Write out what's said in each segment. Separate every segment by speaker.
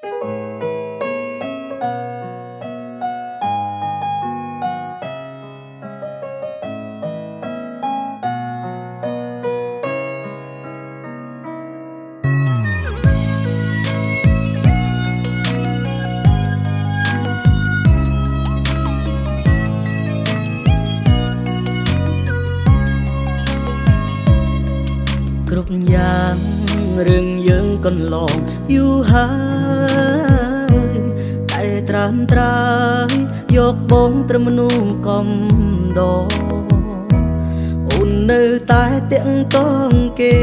Speaker 1: គ្រប់យ៉ាងរឿងយើងកន្លងយូរហើយតែត្រាំត្រាយយកបងត្រឹមមនុស្សកំដរអូននៅតែតាក់ទងគេ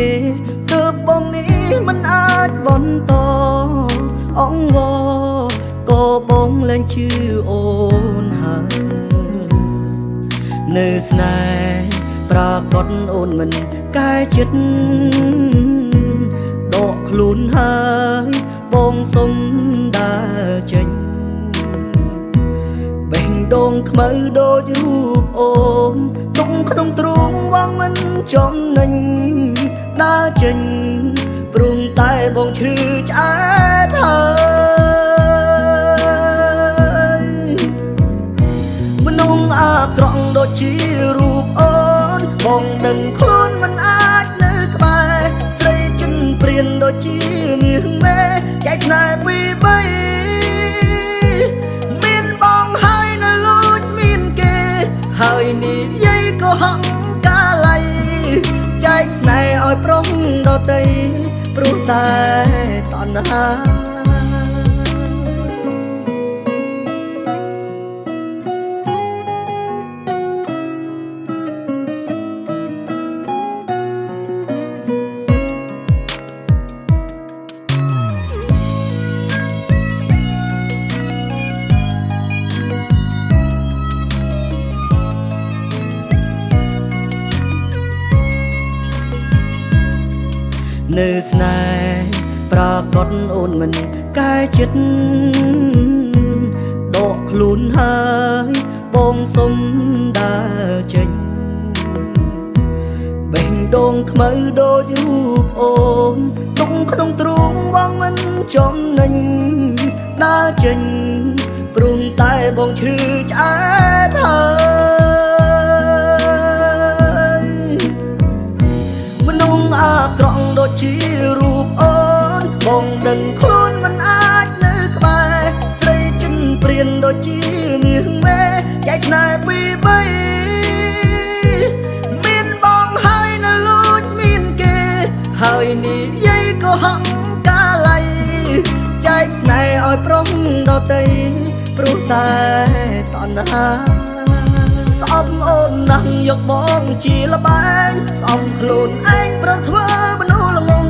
Speaker 1: ទើបបងនេះមិនអាចបន្តអង្វរក៏បងលែងជឿអូនហើយនៅស្នេហ៍ប្រកបអូនមិនកែចិត្តដកខ្លួនហើយបងសុំដើរចេញបេះដូងខ្មៅដូចរូបអូនទុំក្នុងទ្រូងវងមិនចំណេញដើរចេញព្រមតែបងឈឺឆ្អែតហើយមនុស្សអាក្រក់ដូចជារូបអូនបងដឹងខ្លួនមិនអាចនៅក្បែរស្រីចិនព្រានដូចជាមាសមេចែកស្នេហ៍ពីបីមានបងហើយនៅលួចមានគេហើយនិយាយក៏ហង្កាល័យចែកស្នេហ៍ឲ្យប្រុសដតីព្រោះតែតណ្ហានៅស្នេហ៍ប្រកបអូនមិនកែចិត្តដកខ្លួនហើយបងសុំដើរចេញបេះដូងខ្មៅដូចរូបអូនទុំក្នុងទ្រូងបងមិនចំណេញដើរចេញព្រមតែបងឈឺឆ្អែតហើយមនុស្សអាក្រក់ដូចជារូបអូនបងដឹងខ្លួនមិនអាចនៅក្បែរស្រីចិនព្រានដូចជាមាសមេចែកស្នេហ៍ពីបីមានបងហើយនៅលួចមានគេហើយនិយាយក៏ហង្កាល័យចែកស្នេហ៍ឲ្យប្រុសដតីព្រោះតែតណ្ហាស្អប់អូនណាស់យកបងជាលបែងស្អប់ខ្លួនឯងប្រឹងធ្វើមនុស្សល្ងង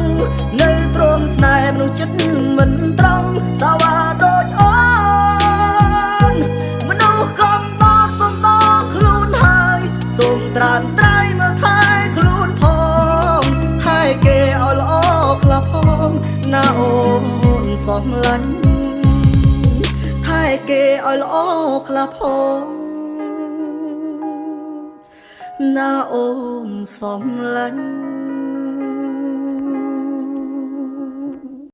Speaker 1: នៅទ្រាំស្នេហ៍មនុស្សចិត្តមិនត្រង់សាវ៉ាដូចអូនមនុស្សកំដរសុំតខ្លួនហើយសូមត្រានត្រៃមើលថែខ្លួនផងថែគេឲ្យល្អខ្លះផងណាអូនសំឡាញ់ថែគេឲ្យល្អខ្លះផងណាអូនសំឡាញ់